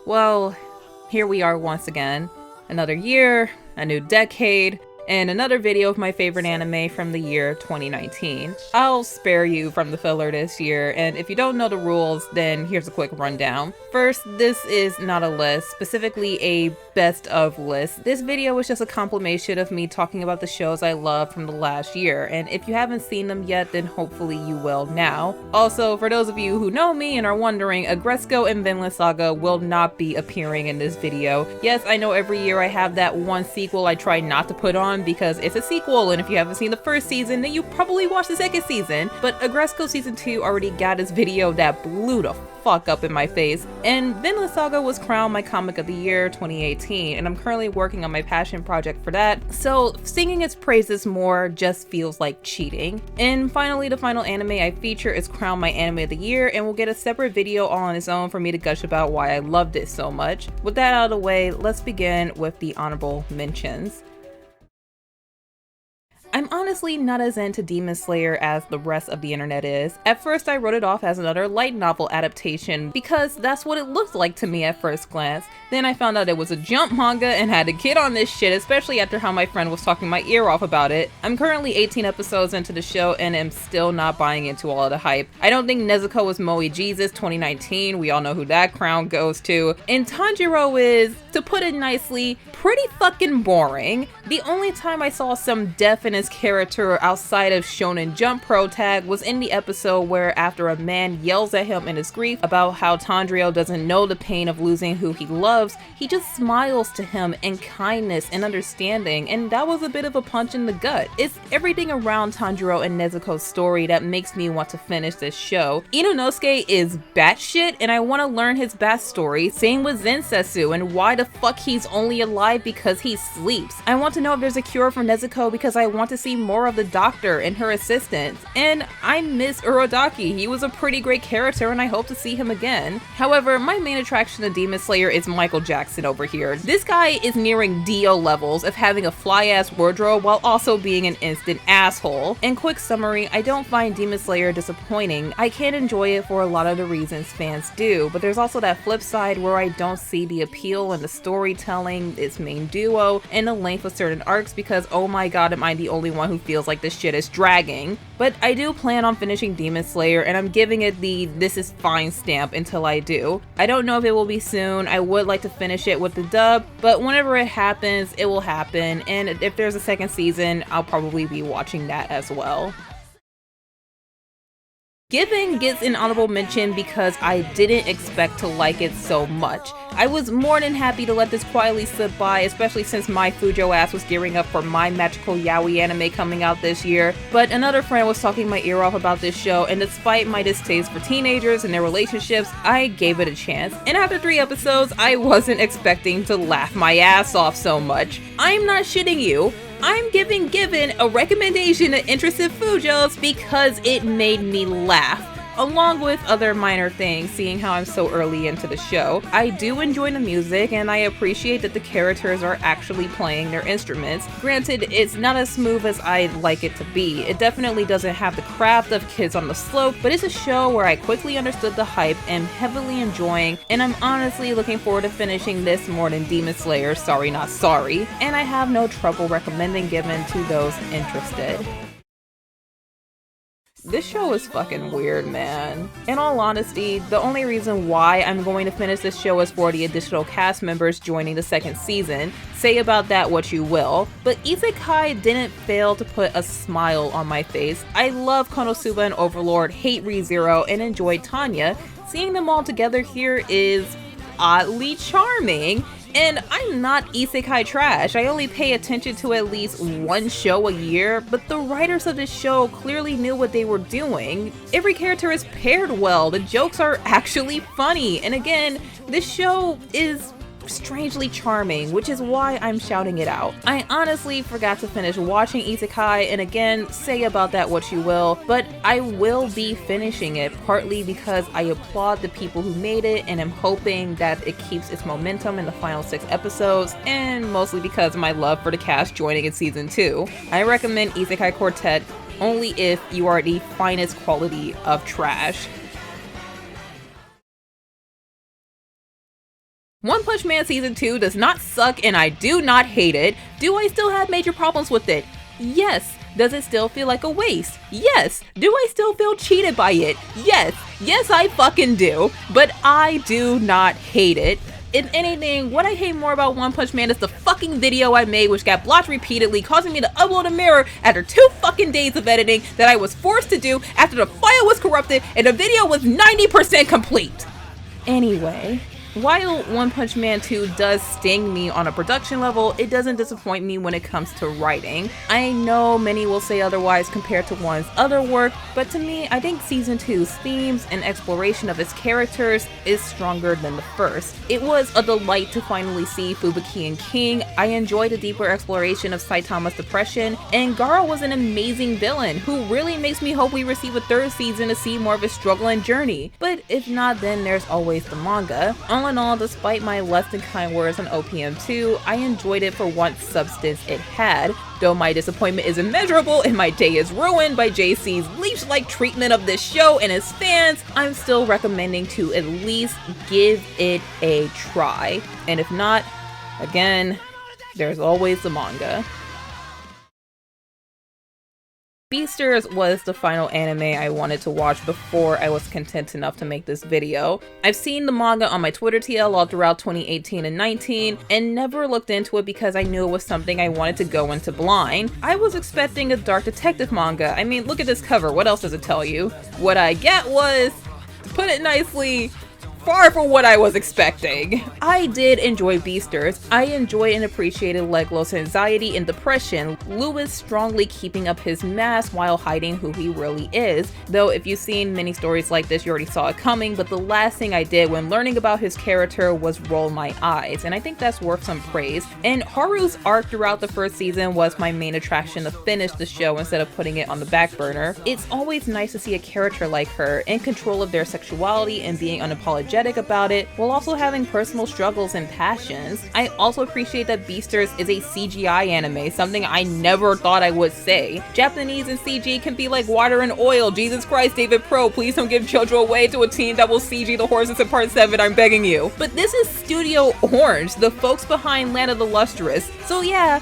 Well, here we are once again. Another year, a new decade, and another video of my favorite anime from the year 2019. I'll spare you from the filler this year, and if you don't know the rules, then here's a quick rundown. First, this is not a list, specifically a best of list. This video is just a compilation of me talking about the shows I love from the last year, and if you haven't seen them yet, then hopefully you will now. Also, for those of you who know me and are wondering, Aggretsuko and Vinland Saga will not be appearing in this video. Yes, I know every year I have that one sequel I try not to put on because it's a sequel, and if you haven't seen the first season, then you probably watched the second season. But Aggretsuko Season 2 already got his video that blew the fuck up in my face, and Vinland Saga was crowned my comic of the year 2018, and I'm currently working on my passion project for that, so singing its praises more just feels like cheating. And finally, the final anime I feature is crowned my anime of the year, and will get a separate video all on its own for me to gush about why I loved it so much. With that out of the way, let's begin with the honorable mentions. I'm honestly not as into Demon Slayer as the rest of the internet is. At first I wrote it off as another light novel adaptation because that's what it looked like to me at first glance. Then I found out it was a Jump manga and had to get on this shit, especially after how my friend was talking my ear off about it. I'm currently 18 episodes into the show and am still not buying into all of the hype. I don't think Nezuko was Moe Jesus 2019, we all know who that crown goes to. And Tanjiro is, to put it nicely, pretty fucking boring. The only time I saw some depth in his character outside of Shonen Jump Pro Tag was in the episode where after a man yells at him in his grief about how Tanjiro doesn't know the pain of losing who he loves, he just smiles to him in kindness and understanding, and that was a bit of a punch in the gut. It's everything around Tanjiro and Nezuko's story that makes me want to finish this show. Inosuke is batshit and I want to learn his backstory, same with Zensetsu and why the fuck he's only alive because he sleeps. I want to know if there's a cure for Nezuko because I want to see more of the doctor and her assistants. And I miss Urodaki, he was a pretty great character and I hope to see him again. However, my main attraction to Demon Slayer is Michael Jackson over here. This guy is nearing Dio levels of having a fly-ass wardrobe while also being an instant asshole. In quick summary, I don't find Demon Slayer disappointing. I can enjoy it for a lot of the reasons fans do, but there's also that flip side where I don't see the appeal in the storytelling, its main duo, and the length of certain arcs because oh my god, am I the only one who feels like this shit is dragging. But I do plan on finishing Demon Slayer and I'm giving it the this is fine stamp until I do. I don't know if it will be soon. I would like to finish it with the dub, but whenever it happens, it will happen, and if there's a second season, I'll probably be watching that as well. Given gets an honorable mention because I didn't expect to like it so much. I was more than happy to let this quietly slip by, especially since my Fujo ass was gearing up for my magical yaoi anime coming out this year, but another friend was talking my ear off about this show, and despite my distaste for teenagers and their relationships, I gave it a chance. And after 3 episodes, I wasn't expecting to laugh my ass off so much. I'm not shitting you. I'm giving Given a recommendation to interested Fujos because it made me laugh, along with other minor things, seeing how I'm so early into the show. I do enjoy the music and I appreciate that the characters are actually playing their instruments. Granted, it's not as smooth as I'd like it to be. It definitely doesn't have the craft of Kids on the Slope, but it's a show where I quickly understood the hype and heavily enjoying, and I'm honestly looking forward to finishing this more than Demon Slayer, sorry not sorry, and I have no trouble recommending Given to those interested. This show is fucking weird, man. In all honesty, the only reason why I'm going to finish this show is for the additional cast members joining the second season. Say about that what you will, but Isekai didn't fail to put a smile on my face. I love Konosuba and Overlord, hate ReZero, and enjoy Tanya. Seeing them all together here is oddly charming. And I'm not isekai trash, I only pay attention to at least one show a year, but the writers of this show clearly knew what they were doing. Every character is paired well, the jokes are actually funny, and again, this show is strangely charming, which is why I'm shouting it out. I honestly forgot to finish watching Isekai, and again, say about that what you will, but I will be finishing it, partly because I applaud the people who made it and am hoping that it keeps its momentum in the final 6 episodes, and mostly because of my love for the cast joining in season 2. I recommend Isekai Quartet only if you are the finest quality of trash. One Punch Man Season 2 does not suck and I do not hate it. Do I still have major problems with it? Yes. Does it still feel like a waste? Yes. Do I still feel cheated by it? Yes. Yes, I fucking do. But I do not hate it. If anything, what I hate more about One Punch Man is the fucking video I made, which got blocked repeatedly, causing me to upload a mirror after 2 fucking days of editing that I was forced to do after the file was corrupted and the video was 90% complete. Anyway, while One Punch Man 2 does sting me on a production level, it doesn't disappoint me when it comes to writing. I know many will say otherwise compared to one's other work, but to me, I think Season 2's themes and exploration of its characters is stronger than the first. It was a delight to finally see Fubuki and King. I enjoyed a deeper exploration of Saitama's depression, and Gaara was an amazing villain who really makes me hope we receive a 3rd season to see more of his struggle and journey. But if not, then there's always the manga. All in all, despite my less than kind words on OPM 2, I enjoyed it for what substance it had. Though my disappointment is immeasurable and my day is ruined by JC's leech-like treatment of this show and his fans, I'm still recommending to at least give it a try. And if not, again, there's always the manga. Beastars was the final anime I wanted to watch before I was content enough to make this video. I've seen the manga on my Twitter TL all throughout 2018 and 19 and never looked into it because I knew it was something I wanted to go into blind. I was expecting a dark detective manga. I mean, look at this cover, what else does it tell you? What I get was, to put it nicely, far from what I was expecting. I did enjoy Beastars. I enjoyed and appreciated Leglo's anxiety and depression, Lewis strongly keeping up his mask while hiding who he really is. Though if you've seen many stories like this, you already saw it coming, but the last thing I did when learning about his character was roll my eyes, and I think that's worth some praise. And Haru's arc throughout the 1st season was my main attraction to finish the show instead of putting it on the back burner. It's always nice to see a character like her in control of their sexuality and being unapologetic about it, while also having personal struggles and passions. I also appreciate that Beastars is a CGI anime, something I never thought I would say. Japanese and CG can be like water and oil. Jesus Christ, David Pro, please don't give JoJo away to a team that will CG the horses in part 7, I'm begging you. But this is Studio Orange, the folks behind Land of the Lustrous. So yeah,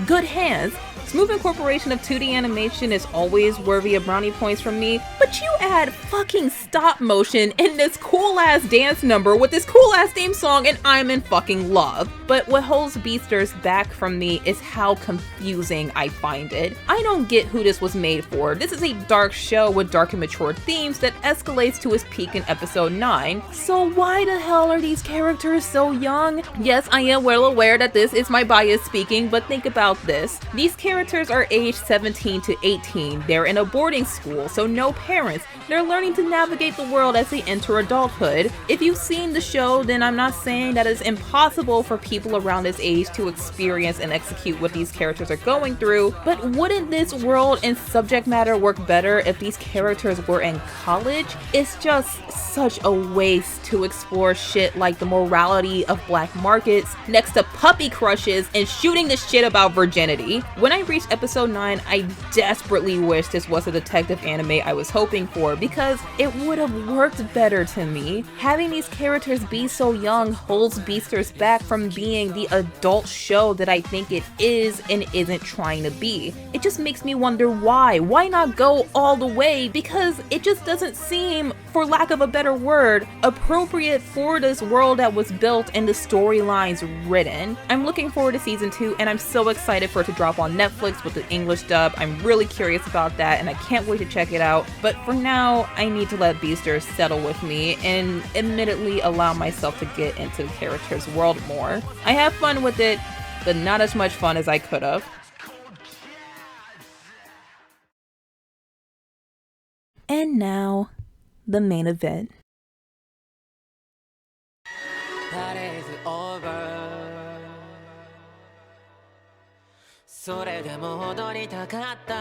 good hands. Smooth incorporation of 2D animation is always worthy of brownie points from me, but you add fucking stop motion in this cool ass dance number with this cool ass theme song and I'm in fucking love. But what holds Beastars back from me is how confusing I find it. I don't get who this was made for. This is a dark show with dark and mature themes that escalates to its peak in episode 9. So why the hell are these characters so young? Yes, I am well aware that this is my bias speaking, but think about this. These characters are aged 17 to 18. They're in a boarding school, so no parents. They're learning to navigate the world as they enter adulthood. If you've seen the show, then I'm not saying that it's impossible for people around this age to experience and execute what these characters are going through, but wouldn't this world and subject matter work better if these characters were in college? It's just such a waste to explore shit like the morality of black markets next to puppy crushes and shooting the shit about virginity. When I reached episode 9, I desperately wish this was a detective anime I was hoping for because it would have worked better to me. Having these characters be so young holds Beastars back from being the adult show that I think it is and isn't trying to be. It just makes me wonder why. Why not go all the way? Because it just doesn't seem, for lack of a better word, appropriate for this world that was built and the storylines written. I'm looking forward to season 2 and I'm so excited for it to drop on Netflix with the English dub. I'm really curious about that and I can't wait to check it out. But for now, I need to let Beastars settle with me and admittedly allow myself to get into the character's world more. I have fun with it, but not as much fun as I could have. And now, the main event. That is over. それでも踊りたかった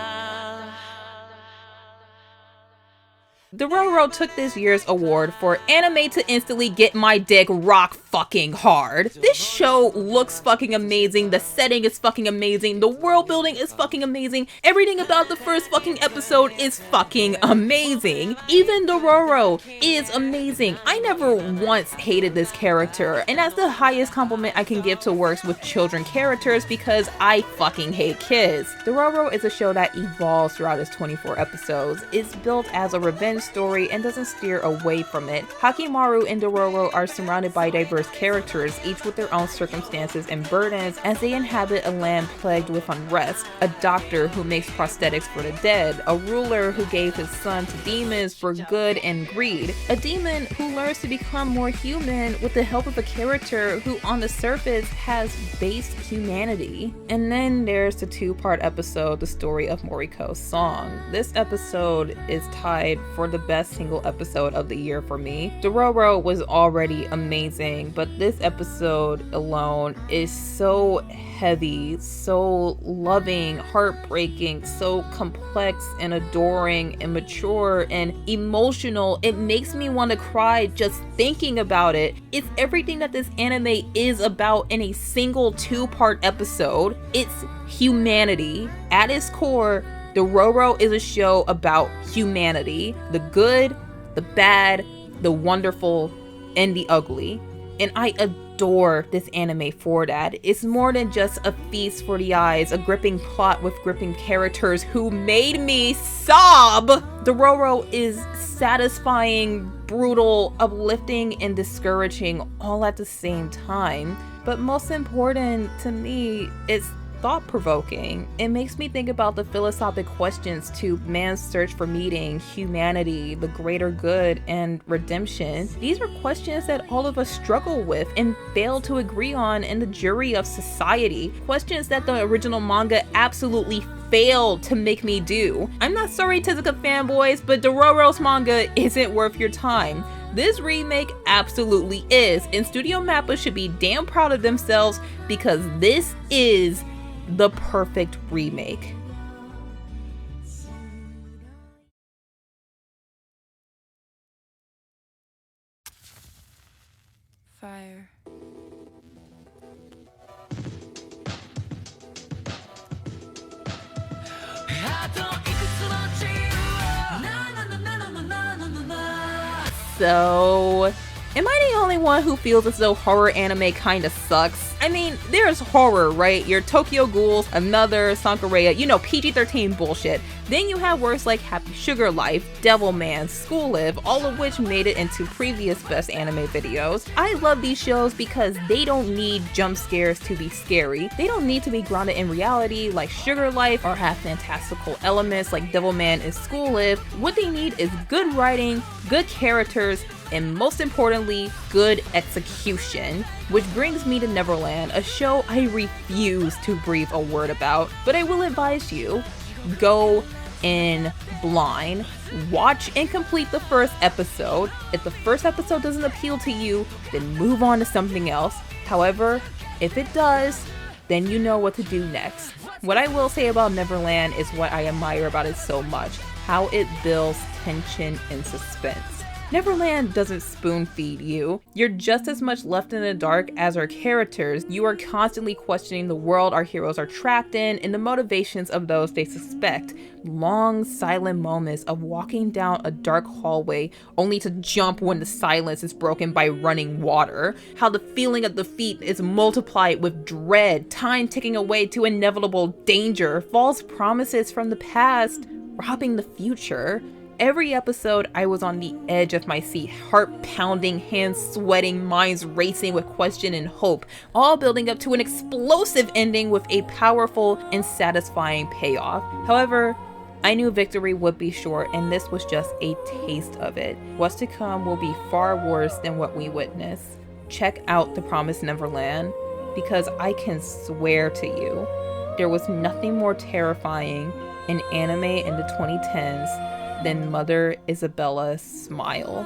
RORO took this year's award for anime to instantly get my dick rock fucking hard. This show looks fucking amazing, the setting is fucking amazing, the world building is fucking amazing, everything about the first fucking episode is fucking amazing. Even RORO is amazing. I never once hated this character, and that's the highest compliment I can give to works with children characters because I fucking hate kids. RORO is a show that evolves throughout its 24 episodes, is built as a revenge story and doesn't steer away from it. Hakimaru and RORO are surrounded by diverse characters, each with their own circumstances and burdens as they inhabit a land plagued with unrest. A doctor who makes prosthetics for the dead, a ruler who gave his son to demons for good and greed, a demon who learns to become more human with the help of a character who on the surface has base humanity. And then there's the two-part episode, The Story of Moriko's Song. This episode is tied for the best single episode of the year for me. RORO was already amazing, but this episode alone is so heavy, so loving, heartbreaking, so complex and adoring and mature and emotional. It makes me want to cry just thinking about it. It's everything that this anime is about in a single two-part episode. It's humanity. At its core, RORO is a show about humanity, the good, the bad, the wonderful, and the ugly. And I adore this anime for that. It's more than just a feast for the eyes, a gripping plot with gripping characters who made me sob. RORO is satisfying, brutal, uplifting, and discouraging all at the same time. But most important to me, it's thought-provoking. It makes me think about the philosophical questions to man's search for meaning, humanity, the greater good, and redemption. These are questions that all of us struggle with and fail to agree on in the jury of society. Questions that the original manga absolutely failed to make me do. I'm not sorry, Tezuka fanboys, but RORO's manga isn't worth your time. This remake absolutely is, and Studio Mappa should be damn proud of themselves because this is the perfect remake. Fire. So, am I the only one who feels as though horror anime kinda sucks? I mean, there's horror, right? Your Tokyo Ghouls, another Sankareya, you know, PG-13 bullshit. Then you have works like Happy Sugar Life, Devilman, School Live, all of which made it into previous best anime videos. I love these shows because they don't need jump scares to be scary. They don't need to be grounded in reality like Sugar Life or have fantastical elements like Devilman and School Live. What they need is good writing, good characters, and most importantly, good execution. Which brings me to Neverland, a show I refuse to breathe a word about, but I will advise you, go in blind. Watch and complete the first episode. If the first episode doesn't appeal to you, then move on to something else. However, if it does, then you know what to do next. What I will say about Neverland is what I admire about it so much, how it builds tension and suspense. Neverland doesn't spoon feed you. You're just as much left in the dark as our characters. You are constantly questioning the world our heroes are trapped in and the motivations of those they suspect. Long, silent moments of walking down a dark hallway only to jump when the silence is broken by running water. How the feeling of defeat is multiplied with dread, time ticking away to inevitable danger, false promises from the past, robbing the future. Every episode, I was on the edge of my seat, heart pounding, hands sweating, minds racing with question and hope, all building up to an explosive ending with a powerful and satisfying payoff. However, I knew victory would be short, and this was just a taste of it. What's to come will be far worse than what we witnessed. Check out The Promised Neverland, because I can swear to you, there was nothing more terrifying in anime in the 2010s than Mother Isabella's smile.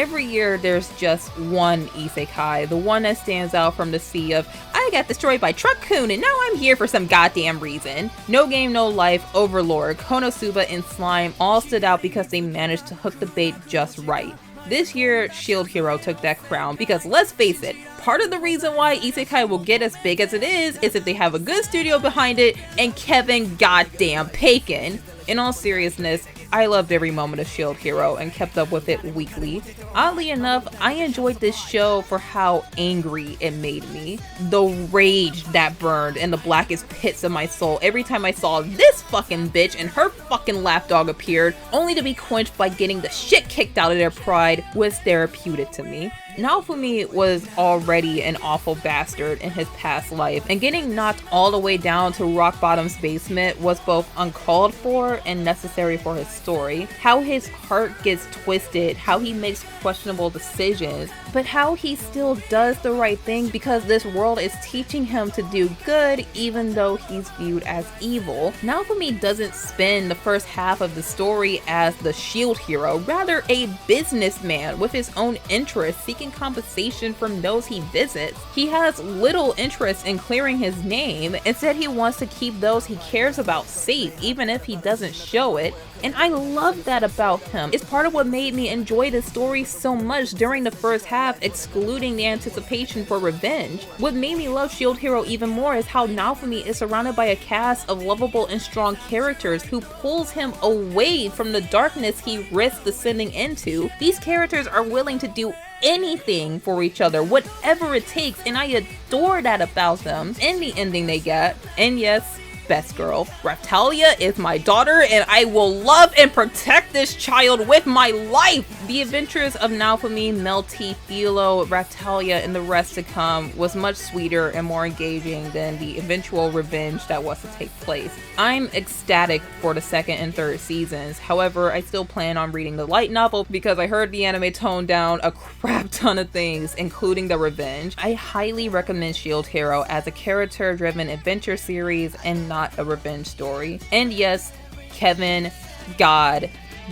Every year there's just one isekai, the one that stands out from the sea of, I got destroyed by Truck-kun and now I'm here for some goddamn reason. No Game No Life, Overlord, Konosuba, and Slime all stood out because they managed to hook the bait just right. This year, Shield Hero took that crown because let's face it, part of the reason why isekai will get as big as it is if they have a good studio behind it and Kevin goddamn Bacon. In all seriousness, I loved every moment of Shield Hero and kept up with it weekly. Oddly enough, I enjoyed this show for how angry it made me. The rage that burned in the blackest pits of my soul every time I saw this fucking bitch and her fucking lapdog appeared, only to be quenched by getting the shit kicked out of their pride, was therapeutic to me. Naofumi was already an awful bastard in his past life, and getting knocked all the way down to rock bottom's basement was both uncalled for and necessary for his story. How his heart gets twisted, how he makes questionable decisions, but how he still does the right thing because this world is teaching him to do good even though he's viewed as evil. Naofumi doesn't spend the first half of the story as the shield hero, rather a businessman with his own interests seeking compensation from those he visits. He has little interest in clearing his name. Instead, he wants to keep those he cares about safe, even if he doesn't show it. And I love that about him. It's part of what made me enjoy the story so much during the first half, excluding the anticipation for revenge. What made me love Shield Hero even more is how Naofumi is surrounded by a cast of lovable and strong characters who pulls him away from the darkness he risks descending into. These characters are willing to do anything for each other, whatever it takes, and I adore that about them. In the ending they get, and yes, best girl, Raphtalia is my daughter and I will love and protect this child with my life! The adventures of Naofumi, Melty, Philo, Raphtalia, and the rest to come was much sweeter and more engaging than the eventual revenge that was to take place. I'm ecstatic for the second and third seasons, however I still plan on reading the light novel because I heard the anime toned down a crap ton of things, including the revenge. I highly recommend Shield Hero as a character-driven adventure series and not a revenge story. And yes, Kevin God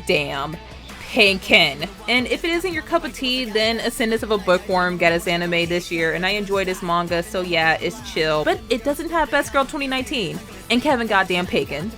damn Bacon. And if it isn't your cup of tea, then Ascendance of a Bookworm got its anime this year and I enjoyed this manga, so yeah, it's chill. But it doesn't have Best Girl 2019 and Kevin goddamn Bacon.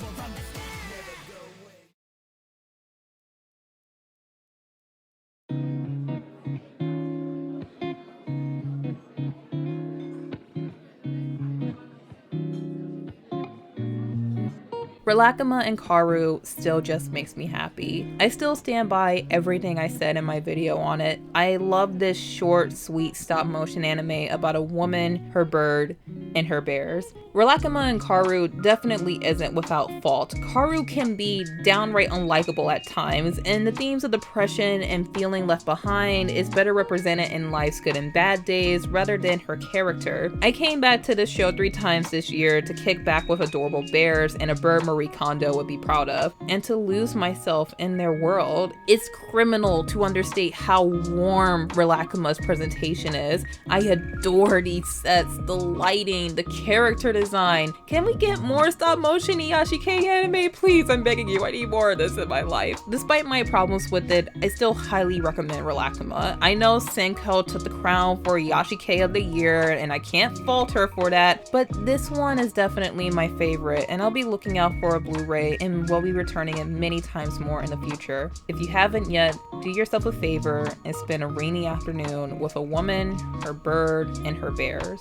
Rilakkuma and Kaoru still just makes me happy. I still stand by everything I said in my video on it. I love this short, sweet stop-motion anime about a woman, her bird, and her bears. Rilakkuma and Kaoru definitely isn't without fault. Kaoru can be downright unlikable at times, and the themes of depression and feeling left behind is better represented in life's good and bad days rather than her character. I came back to this show 3 times this year to kick back with adorable bears and a bird Marie Kondo would be proud of, and to lose myself in their world. It's criminal to understate how warm Rilakkuma's presentation is. I adore these sets, the lighting, the character design. Can we get more stop motion Iyashikei anime? Please, I'm begging you, I need more of this in my life. Despite my problems with it, I still highly recommend Rilakkuma. I know Senko took the crown for Iyashikei of the year, and I can't fault her for that, but this one is definitely my favorite, and I'll be looking out for a Blu-ray and will be returning it many times more in the future. If you haven't yet, do yourself a favor and spend a rainy afternoon with a woman, her bird, and her bears.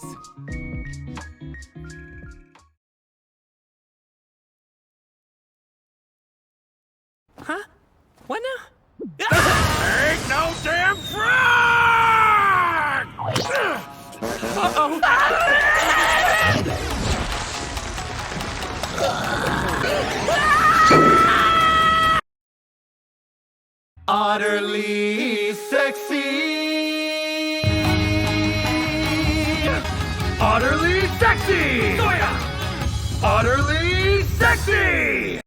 Huh? What now? There ain't no damn frog! Uh-oh. Utterly sexy! Utterly sexy! Sora! Utterly sexy!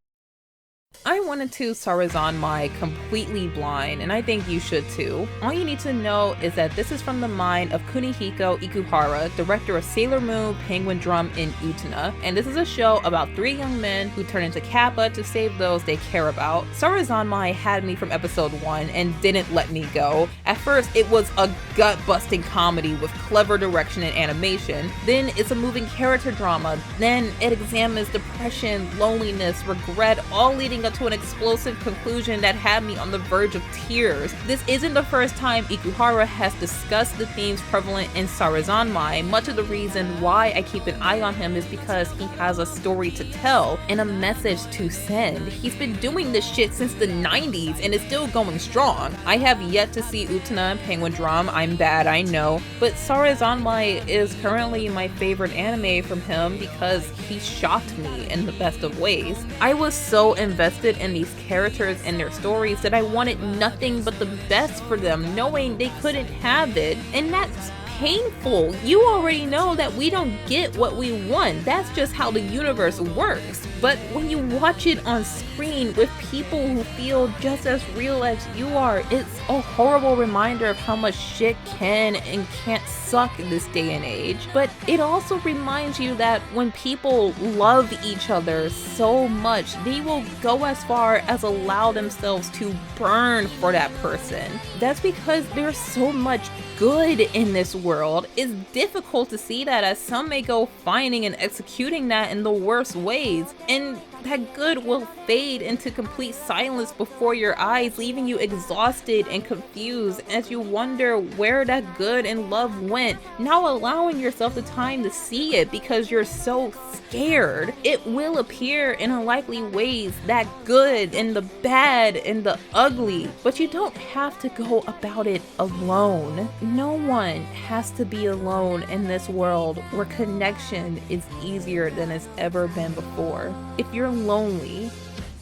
I went into Sarazanmai completely blind, and I think you should too. All you need to know is that this is from the mind of Kunihiko Ikuhara, director of Sailor Moon, Penguin Drum, and Utena, and this is a show about 3 young men who turn into Kappa to save those they care about. Sarazanmai had me from episode 1 and didn't let me go. At first, it was a gut-busting comedy with clever direction and animation. Then it's a moving character drama. Then it examines depression, loneliness, regret, all leading up to an explosive conclusion that had me on the verge of tears. This isn't the first time Ikuhara has discussed the themes prevalent in Sarazanmai. Much of the reason why I keep an eye on him is because he has a story to tell and a message to send. He's been doing this shit since the 90s and is still going strong. I have yet to see Utena and Penguin Drum. I'm bad, I know, but Sarazanmai is currently my favorite anime from him because he shocked me in the best of ways. I was so invested in these characters and their stories that I wanted nothing but the best for them, knowing they couldn't have it, and that's painful. You already know that we don't get what we want. That's just how the universe works. But when you watch it on screen with people who feel just as real as you are, it's a horrible reminder of how much shit can and can't suck in this day and age. But it also reminds you that when people love each other so much, they will go as far as allow themselves to burn for that person. That's because there's so much good in this world. It's difficult to see that, as some may go finding and executing that in the worst ways, and that good will fade into complete silence before your eyes, leaving you exhausted and confused as you wonder where that good and love went, not allowing yourself the time to see it because you're so scared. It will appear in unlikely ways, that good and the bad and the ugly, but you don't have to go about it alone. No one has to be alone in this world where connection is easier than it's ever been before. If you're lonely,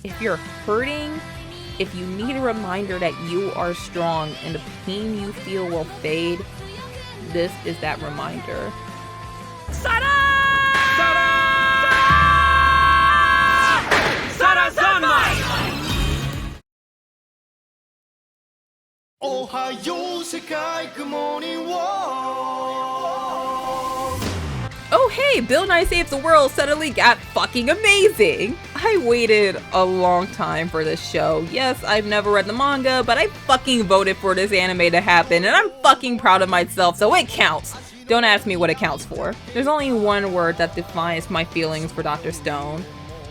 if you're hurting, if you need a reminder that you are strong and the pain you feel will fade, this is that reminder. Sora! Sarazanmai! Ohayo Sekai, good morning, Oh hey, Bill Nye Saves the World suddenly got fucking amazing! I waited a long time for this show. Yes, I've never read the manga, but I fucking voted for this anime to happen, and I'm fucking proud of myself, so it counts! Don't ask me what it counts for. There's only one word that defines my feelings for Dr. Stone.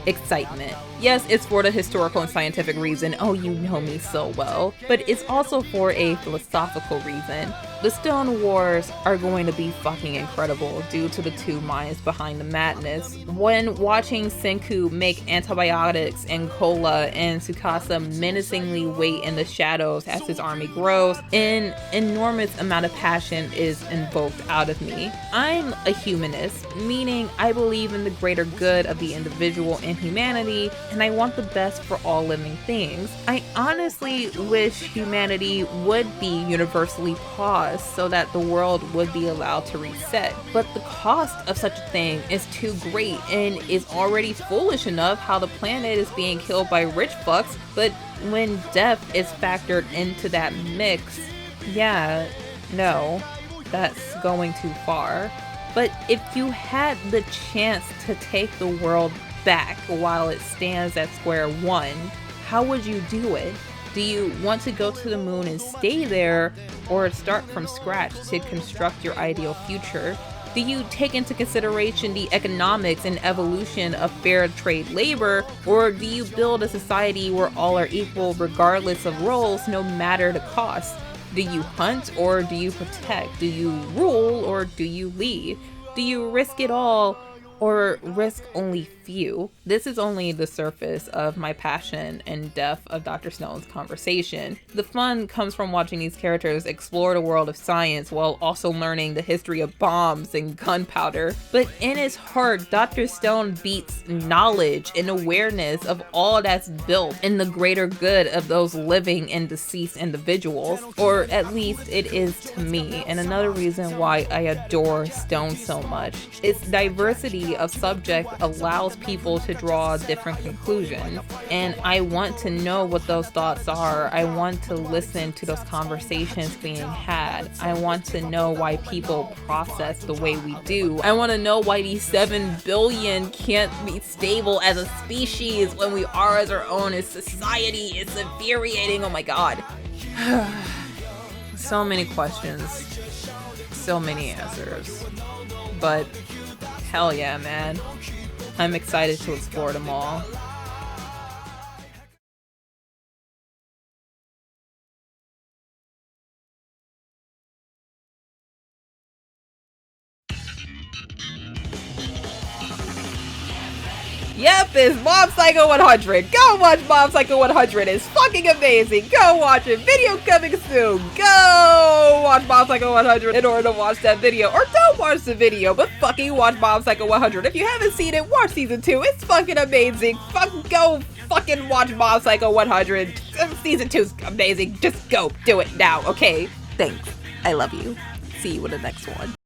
Excitement. Yes, it's for the historical and scientific reason, oh you know me so well, but it's also for a philosophical reason. The Stone Wars are going to be fucking incredible due to the 2 minds behind the madness. When watching Senku make antibiotics and cola and Tsukasa menacingly wait in the shadows as his army grows, an enormous amount of passion is invoked out of me. I'm a humanist, meaning I believe in the greater good of the individual and humanity, and I want the best for all living things. I honestly wish humanity would be universally paused so that the world would be allowed to reset. But the cost of such a thing is too great and is already foolish enough how the planet is being killed by rich fucks, but when death is factored into that mix, yeah, no, that's going too far. But if you had the chance to take the world back while it stands at square one, how would you do it? Do you want to go to the moon and stay there, or start from scratch to construct your ideal future? Do you take into consideration the economics and evolution of fair trade labor, or do you build a society where all are equal regardless of roles, no matter the cost? Do you hunt or do you protect? Do you rule or do you lead? Do you risk it all or risk only few? This is only the surface of my passion and depth of Dr. Stone's conversation. The fun comes from watching these characters explore the world of science while also learning the history of bombs and gunpowder. But in his heart, Dr. Stone beats knowledge and awareness of all that's built in the greater good of those living and deceased individuals, or at least it is to me. And another reason why I adore Stone so much, its diversity of subject allows people to draw different conclusions. And I want to know what those thoughts are. I want to listen to those conversations being had. I want to know why people process the way we do. I want to know why these 7 billion can't be stable as a species when we are as our own as society. It's infuriating. Oh my god. So many questions. So many answers. But hell yeah, man. I'm excited to explore them all. Yep, it's Mob Psycho 100. Go watch Mob Psycho 100. It's fucking amazing. Go watch it. Video coming soon. Go watch Mob Psycho 100 in order to watch that video. Or don't watch the video, but fucking watch Mob Psycho 100. If you haven't seen it, watch season 2. It's fucking amazing. Go fucking watch Mob Psycho 100. Season 2's amazing. Just go do it now, okay? Thanks. I love you. See you in the next one.